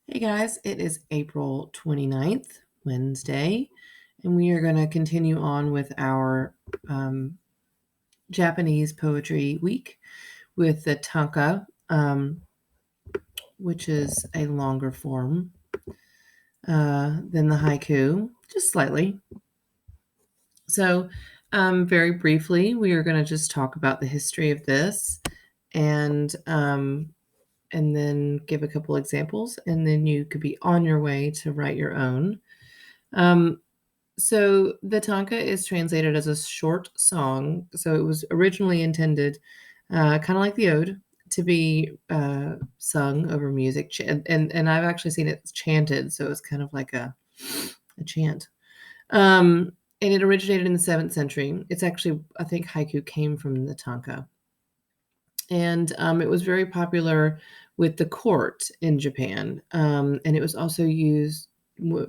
Hey guys, it is April 29th, Wednesday, and we are going to continue on with our Japanese Poetry Week with the Tanka, which is a longer form than the haiku, just slightly. So, very briefly, we are going to just talk about the history of this and then give a couple examples, and then you could be on your way to write your own. So the tanka is translated as a short song. So it was originally intended, kind of like the ode, to be sung over music, and I've actually seen it chanted. So it's kind of like a chant. And it originated in the 7th century. It's actually, I think, haiku came from the tanka, and it was very popular with the court in Japan, and it was also used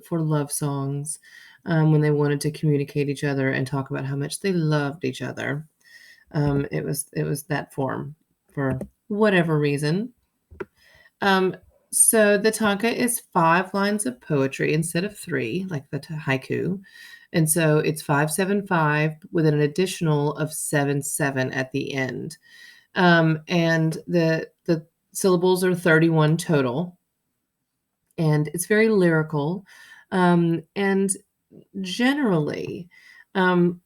for love songs when they wanted to communicate each other and talk about how much they loved each other. It was that form for whatever reason. Um, so the tanka is 5 lines of poetry instead of 3, like the haiku, and so it's 575 with an additional of 77 at the end. And the syllables are 31 total, and it's very lyrical. And generally, um,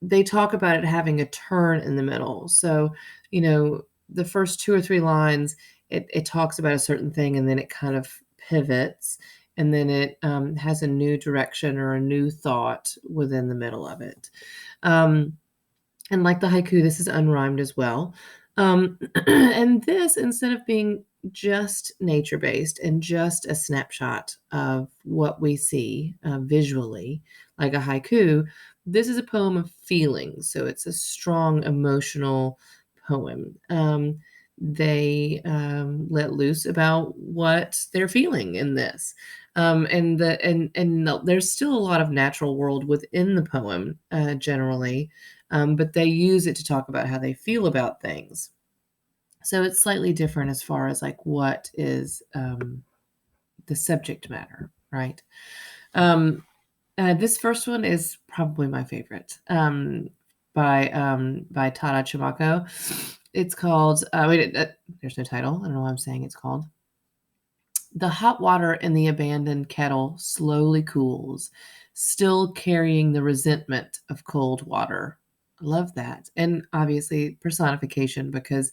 they talk about it having a turn in the middle. So, the first 2 or 3 lines, it talks about a certain thing, and then it kind of pivots, and then it has a new direction or a new thought within the middle of it. And like the haiku, this is unrhymed as well. And this, instead of being just nature based and just a snapshot of what we see visually, like a haiku, this is a poem of feelings. So it's a strong emotional poem. They let loose about what they're feeling in this. There's still a lot of natural world within the poem, generally, but they use it to talk about how they feel about things. So it's slightly different as far as like what is the subject matter, right? This first one is probably my favorite, by Tada Chimako. It's called. There's no title. I don't know why I'm saying it's called. The hot water in the abandoned kettle slowly cools, still carrying the resentment of cold water. I love that. And obviously, personification, because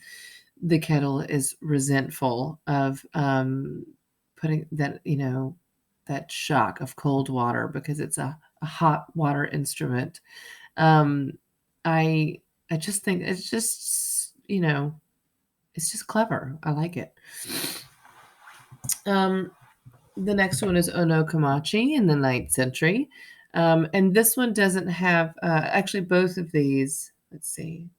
the kettle is resentful of putting that, that shock of cold water because it's a hot water instrument. Um, I I just think it's just, it's just clever. I like it. Um, the next one is Onokomachi in the 9th century. And this one doesn't have, actually, both of these, let's see.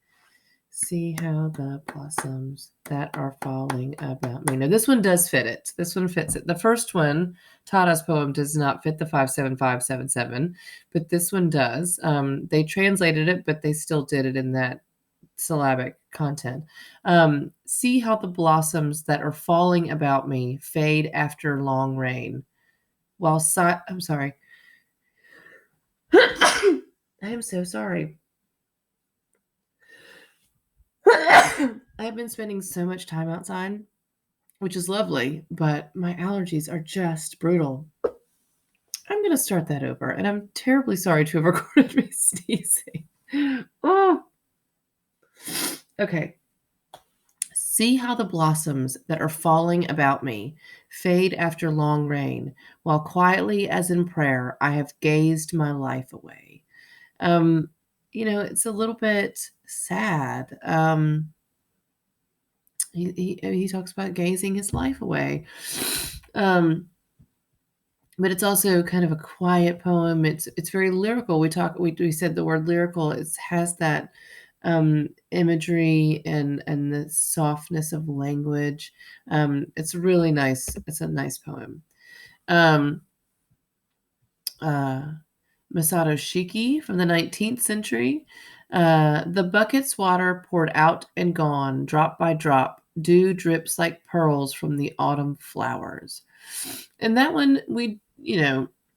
See how the blossoms that are falling about me. Now, this one does fit it. This one fits it. The first one, Tada's poem, does not fit the 57577, but this one does. They translated it, but they still did it in that syllabic content. See how the blossoms that are falling about me fade after long rain. I'm sorry. I am so sorry. I've been spending so much time outside, which is lovely, but my allergies are just brutal. I'm going to start that over, and I'm terribly sorry to have recorded me sneezing. Oh, okay. See how the blossoms that are falling about me fade after long rain, while quietly as in prayer I have gazed my life away. Um, it's a little bit sad. He talks about gazing his life away. But it's also kind of a quiet poem. It's very lyrical. We said the word lyrical. It has that imagery and the softness of language. It's really nice. It's a nice poem. Um, uh, Masato Shiki from the 19th century. The bucket's water poured out and gone, drop by drop, Dew drips like pearls from the autumn flowers. And that one,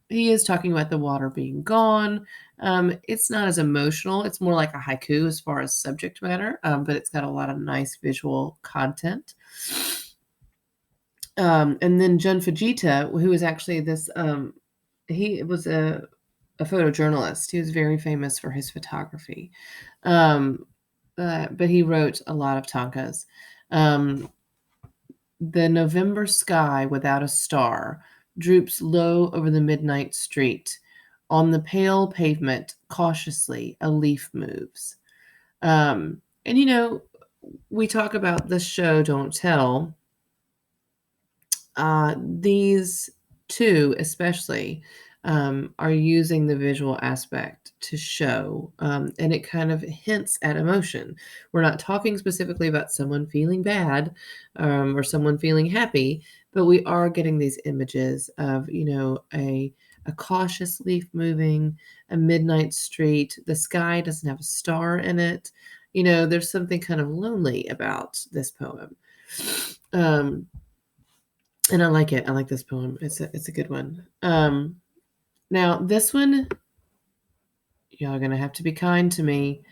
he is talking about the water being gone. It's not as emotional. It's more like a haiku as far as subject matter, but it's got a lot of nice visual content. And then Jun Fujita, who was actually he was a photojournalist. He was very famous for his photography. Um, but he wrote a lot of tankas. Um, the November sky without a star droops low over the midnight street. On the pale pavement, cautiously, a leaf moves. And we talk about the show Don't Tell. These two, especially, are using the visual aspect to show, and it kind of hints at emotion. We're not talking specifically about someone feeling bad or someone feeling happy, but we are getting these images of, a cautious leaf moving, a midnight street. The sky doesn't have a star in it. There's something kind of lonely about this poem. Um, and I like it. I like this poem. It's a good one. Now this one, y'all are gonna have to be kind to me.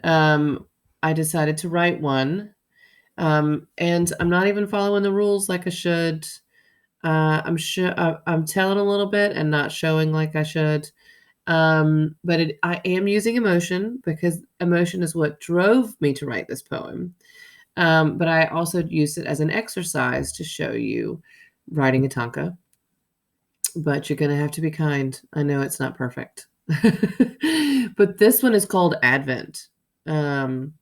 I decided to write one, and I'm not even following the rules like I should. I'm telling a little bit and not showing like I should. But I am using emotion because emotion is what drove me to write this poem. But I also used it as an exercise to show you writing a tanka. But you're gonna have to be kind. I know it's not perfect. But this one is called Advent. Um,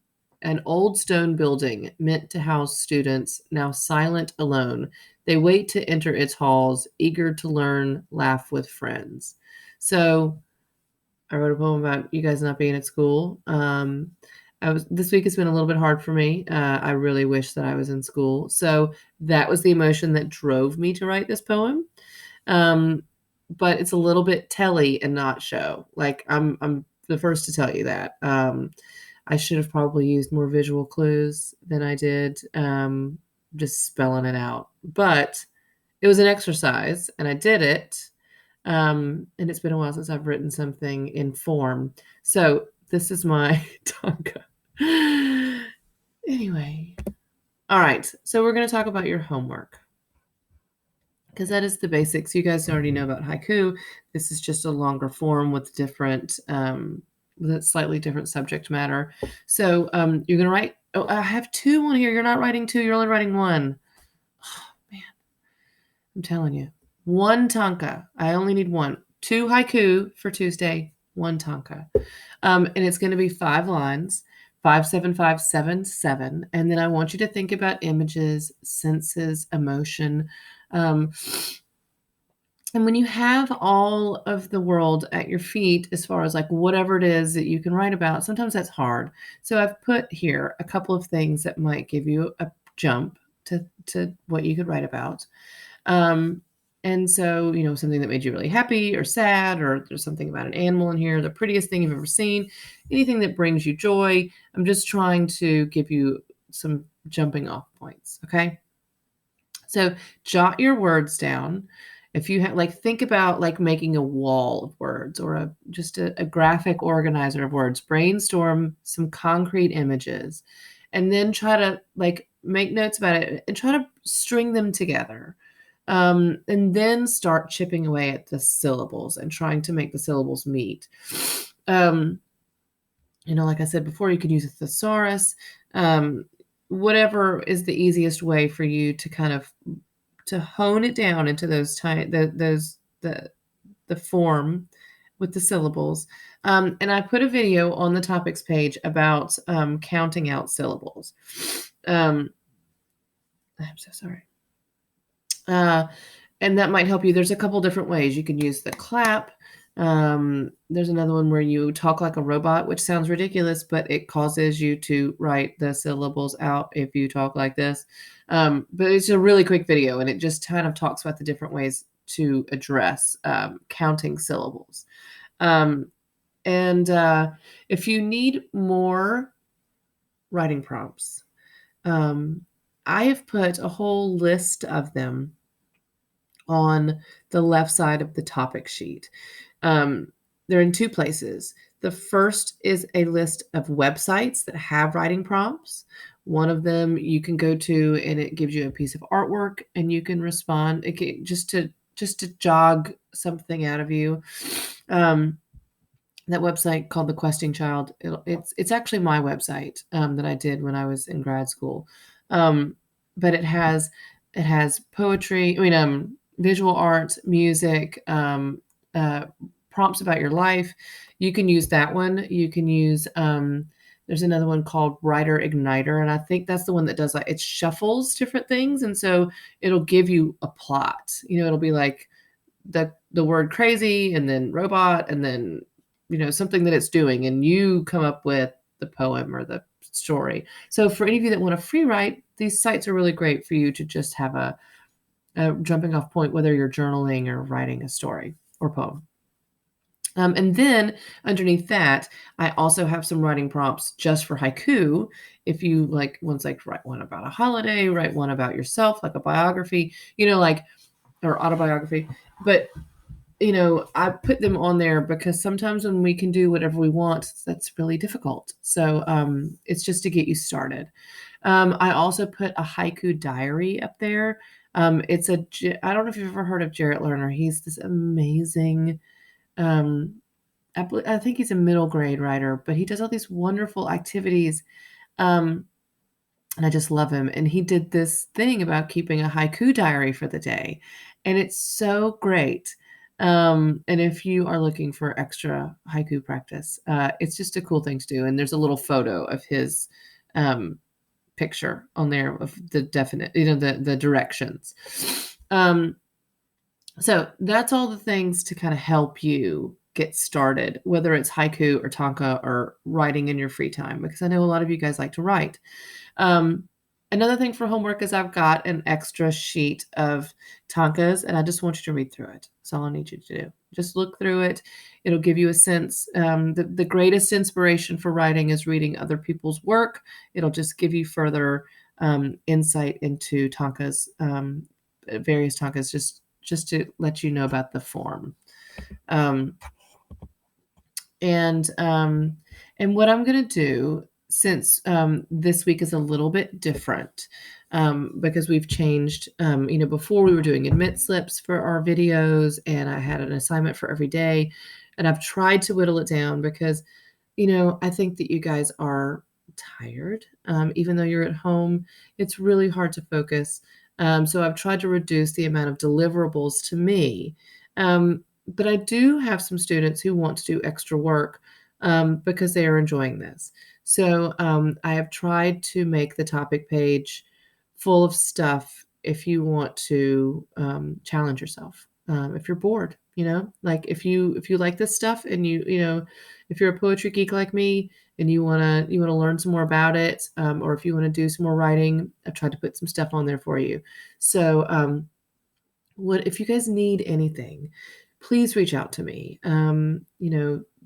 an old stone building meant to house students, now silent alone. They wait to enter its halls, eager to learn, laugh with friends. So I wrote a poem about you guys not being at school. This week has been a little bit hard for me. I really wish that I was in school. So that was the emotion that drove me to write this poem. Um, but it's a little bit telly and not show. Like I'm the first to tell you that. I should have probably used more visual clues than I did. Just spelling it out. But it was an exercise and I did it. And it's been a while since I've written something in form. So this is my Tanka. Anyway. All right. So we're going to talk about your homework, because that is the basics. You guys already know about haiku. This is just a longer form with with a slightly different subject matter. So you're going to write. Oh, I have two on here. You're not writing two. You're only writing one. Oh, man, I'm telling you. One tanka. I only need one. Two haiku for Tuesday. One tanka. And it's going to be 5 lines. 5 7 5 7 7. And then I want you to think about images, senses, emotion. Um, and when you have all of the world at your feet, as far as like whatever it is that you can write about, sometimes that's hard. So I've put here a couple of things that might give you a jump to what you could write about. Um, and so, something that made you really happy or sad, or there's something about an animal in here, the prettiest thing you've ever seen, anything that brings you joy. I'm just trying to give you some jumping off points. Okay. So jot your words down. If you have think about making a wall of words or just a graphic organizer of words, brainstorm some concrete images and then try to make notes about it and try to string them together. And then start chipping away at the syllables and trying to make the syllables meet. Like I said before, you could use a thesaurus. Whatever is the easiest way for you to kind of to hone it down into those the form with the syllables. And I put a video on the topics page about counting out syllables. I'm so sorry. And that might help you. There's a couple different ways. You can use the clap. There's another one where you talk like a robot, which sounds ridiculous, but it causes you to write the syllables out if you talk like this. But it's a really quick video, and it just kind of talks about the different ways to address counting syllables. And if you need more writing prompts, I have put a whole list of them on the left side of the topic sheet. Um, they're in two places. The first is a list of websites that have writing prompts. One of them you can go to, and it gives you a piece of artwork, and you can respond just to jog something out of you. That website called The Questing Child. It's actually my website that I did when I was in grad school, but it has poetry. I mean, visual arts, music, uh, prompts about your life. You can use that one. You can use. There's another one called Writer Igniter, and I think that's the one that does, like, it shuffles different things, and so it'll give you a plot. It'll be like the word crazy, and then robot, and then something that it's doing, and you come up with the poem or the story. So for any of you that want to free write, these sites are really great for you to just have a jumping off point, whether you're journaling or writing a story or poem. And then underneath that, I also have some writing prompts just for haiku. If you like ones like write one about a holiday, write one about yourself, like a biography, or autobiography. But I put them on there because sometimes when we can do whatever we want, that's really difficult. So it's just to get you started. I also put a haiku diary up there. I don't know if you've ever heard of Jarrett Lerner. He's this amazing, I think he's a middle grade writer, but he does all these wonderful activities. And I just love him. And he did this thing about keeping a haiku diary for the day. And it's so great. And if you are looking for extra haiku practice, it's just a cool thing to do. And there's a little photo of his picture on there of the definite, the directions. So that's all the things to kind of help you get started, whether it's haiku or tanka or writing in your free time, because I know a lot of you guys like to write. Another thing for homework is I've got an extra sheet of tankas, and I just want you to read through it. That's all I need you to do. Just look through it. It'll give you a sense. The greatest inspiration for writing is reading other people's work. It'll just give you further insight into tankas, various tankas, just to let you know about the form. And what I'm going to do, since this week is a little bit different, because we've changed, before we were doing admit slips for our videos, and I had an assignment for every day, and I've tried to whittle it down because, I think that you guys are tired. Even though you're at home, it's really hard to focus. So I've tried to reduce the amount of deliverables to me. But I do have some students who want to do extra work because they are enjoying this. So I have tried to make the topic page full of stuff if you want to challenge yourself. If you're bored, like if you like this stuff, and if you're a poetry geek like me and you wanna learn some more about it, or if you want to do some more writing, I've tried to put some stuff on there for you. So if you guys need anything, please reach out to me.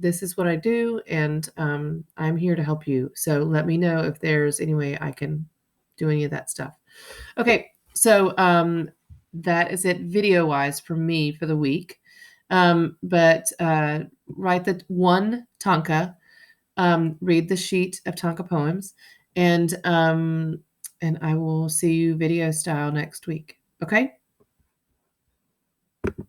This is what I do, and I'm here to help you. So let me know if there's any way I can do any of that stuff. Okay, so that is it video-wise for me for the week. But write the one tanka, read the sheet of tanka poems, and I will see you video style next week. Okay?